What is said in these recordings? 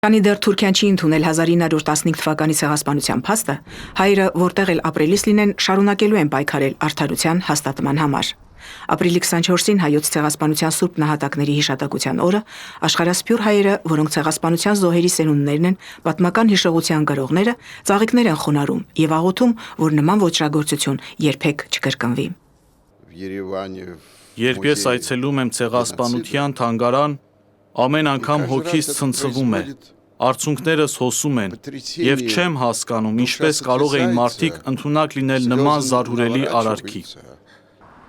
Քանի դեռ Թուրքիան չի ընդունել 1915 թվականի ցեղասպանության փաստը, հայերը, որտեղ էլ ապրիլից լինեն, շարունակելու են պայքարել արդարության հաստատման համար։ Ապրիլի 24-ին հայոց ցեղասպանության սուրբ նահատակների հիշատակության օրը աշխարհասփյուր հայերը, որոնք ցեղասպանության զոհերի սերունդներն են, պատմական հիշողության գրողները, ծաղիկներ են խոնարհում եւ աղոթում, որ նման ոճրագործություն երբեք չկրկնվի։ Երբ ես այցելում եմ ցեղասպանության թանգարան, ամեն անգամ հոգիս ցնցվում է, արցունքներս հոսում են եւ չեմ հասկանում, ինչպես կարող էին մարդիկ ընդունակ լինել նման զարհուրելի արարքի։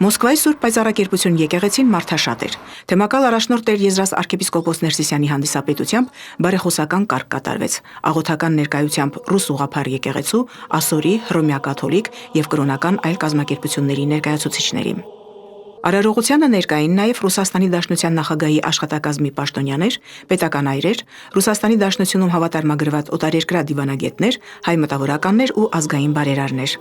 Մոսկվայի Սուրբ Պայծառակերպություն եկեղեցին մարդաշատ էր։ Թեմակալ առաջնորդ Տեր Եզրաս arczepiskopos Ներսիսյանի հանդիսապետությամբ բարեխոսական կարգ կատարվեց։ Աղոթական ներկայությամբ ռուս ուղղափառ եկեղեցու, ասորի, հռոմեակաթոլիկ եւ կրոնական այլ կազմակերպությունների ներկայացուցիչների։ Արարողությանը ներկային նաև Ռուսաստանի Դաշնության նախագահի աշխատակազմի պաշտոնյաներ, պետական այրեր, Ռուսաստանի Դաշնությունում հավատարմագրված օտարերկրյա դիվանագետներ, հայ մտավորականներ ու ազգային բարերարներ։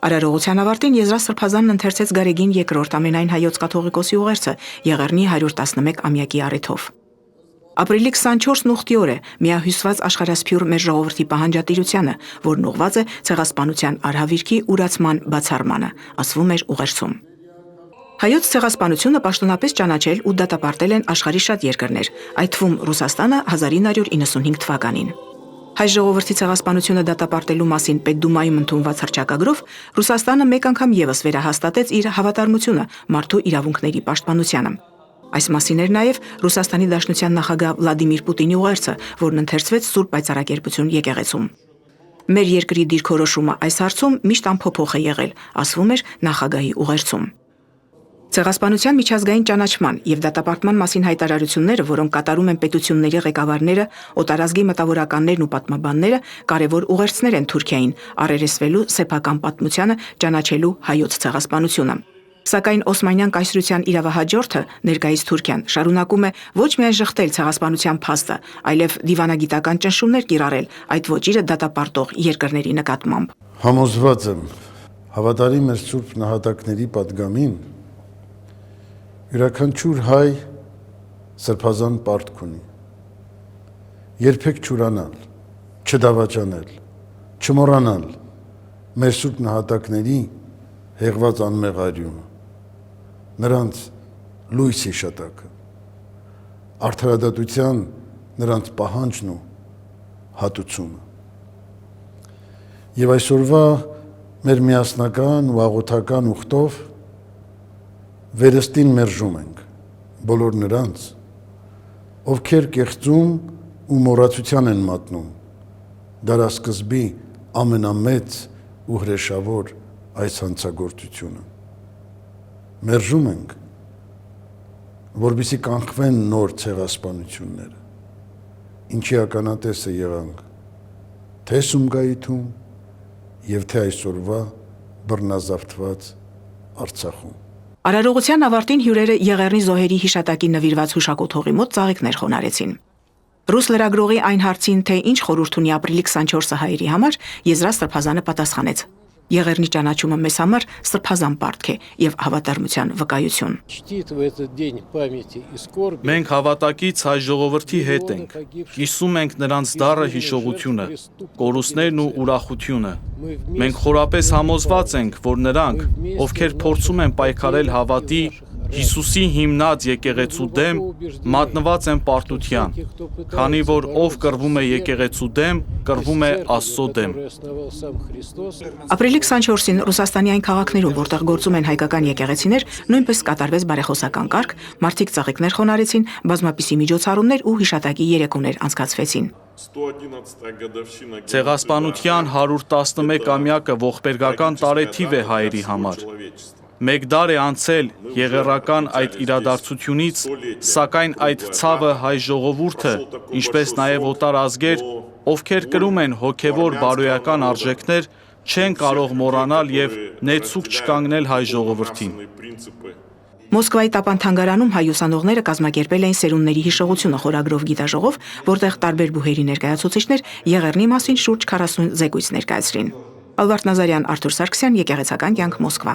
Արարողության ավարտին Եզրաս Սրբազանն ընթերցեց Գարեգին II ամենայն հայոց կաթողիկոսի ուղերձը Եղեռնի 111-ամյակի առիթով։ Ապրիլի 24-ն ուխտի օր է, միահյուսված աշխարհասփյուր մեր ժողովրդի պահանջատիրությանը, որն ուղղված է ցեղասպանության արհավիրքի ուրացման բացառմանը, ասվում էր ուղերձում։ Հայոց ցեղասպանությունը պաշտոնապես ճանաչել ու դատապարտել են աշխարհի շատ երկրներ, այդ թվում Ռուսաստանը 1995 թվականին։ Հայ ժողովրդի ցեղասպանությունը դատապարտելու մասին Պետդումայում ընդունված հռչակագրով Ռուսաստանը մեկ անգամ եւս վերահաստատեց իր հավատարմությունը մարդու իրավունքների պաշտպանությանը։ Այս մասին էր նաև Ռուսաստանի Դաշնության նախագահ Վլադիմիր Պուտինի ուղերձը, որն ընթերցվեց Սուրբ Պայծառակերպություն եկեղեցում։ Մեր երկրի դիրքորոշումը այս հարցում միշտ անփոփոխ է եղել, ասվում էր նախագահի ուղերձում։ Ցեղասպանության միջազգային ճանաչման եւ դատապարտման մասին հայտարարությունները, որոնք կատարում են պետությունների ղեկավարները, օտարազգի մտավորականներն ու պատմաբանները, կարևոր ուղերձներ են Թուրքիային, առերեսվելու սեփական պատմությանը, ճանաչելու հայոց ցեղասպանությունը։ Սակայն Օսմանյան կայսրության իրավահաջորդը, ներկայիս Թուրքիան, շարունակում է ոչ միայն ժխտել ցեղասպանության փաստը, այլև դիվանագիտական ճնշումներ կիրառել այդ ոճիրը դատապարտող երկրների նկատմամբ։ Համոզված եմ, հավատարիմ մեր սուրբ նահատակների պատգամին յուրաքանչյուր հայ սրբազան պարտք ունի։ Երբեք չուրանալ, չդավաճանել, չմոռանալ մեր սուրբ նահատակների հեղված անմեղ արյունը, նրանց լույս հիշատակը, արդարադատության նրանց պահանջն ու հատուցումը։ Եվ այսօրվա մեր միասնական ու աղոթական ուխտով վերստին մերժում ենք բոլոր նրանց, ովքեր կեղծում ու մոռացության են մատնում դարասկզբի ամենամեծ ու հրեշավոր այս հանցագործությունը։ Մերժում ենք, որպեսզի կանխվեն նոր ցեղասպանությունները, ինչի ականատեսը եղանք թե Սումգայիթում եւ թե այսօրվա բռնազավթված Արցախում։ Արարողության ավարտին հյուրերը Եղեռնի զոհերի հիշատակի նվիրված հուշակոթողի մոտ ծաղիկներ խոնարհեցին։ Ռուս լրագրողի այն հարցին, թե ինչ խորհուրդ ունի ապրիլի 24-ը հայերի համար, Եզրաս Սրբազանը պատասխանեց. Եղեռնի ճանաչումը մեզ համար սրբազան պարտք է եւ հավատարմության վկայություն։ Մենք հավատակից հայ ժողովրդի հետ ենք, կիսում ենք նրանց դառը հիշողությունը, կորուստներն ու ուրախությունը։ Մենք խորապես համոզված ենք, որ նրանք, ովքեր փորձում են պայքարել հավատի, Հիսուսի հիմնած եկեղեցու դեմ, մատնված են պարտության, քանի որ ով կռվում է եկեղեցու դեմ, կռվում է Աստծո դեմ։ Ապրիլի 24-ին Ռուսաստանի այն քաղաքներում, որտեղ գործում են հայկական եկեղեցիներ, նույնպես կատարվեց բարեխոսական կարգ, մարդիկ ծաղիկներ խոնարհեցին, բազմապիսի միջոցառումներ ու հիշատակի երեկոներ անցկացվեցին։ Ցեղասպանության 111-ամյակը ողբերգական տարեթիվ է հայերի համար։ Մեկ դար է անցել եղեռական այդ իրադարձությունից, սակայն այդ ցավը հայ ժողովուրդը, ինչպես նաև օտար ազգեր, ովքեր կրում են հոգևոր բարոյական արժեքներ, չեն կարող մոռանալ եւ նեցուկ չկանգնել հայ ժողովրդին։ Մոսկվայի Տապան թանգարանում հայ ուսանողները կազմակերպել էին սերունդների հիշողությունը խորագրով գիտաժողով, որտեղ տարբեր բուհերի ներկայացուցիչներ Եղեռնի մասին շուրջ 40 զեկույց ներկայացրին։ Ալվարդ Նազարյան, Արթուր Սարգսյան, Եկեղեցական կյանք, Մոսկվա։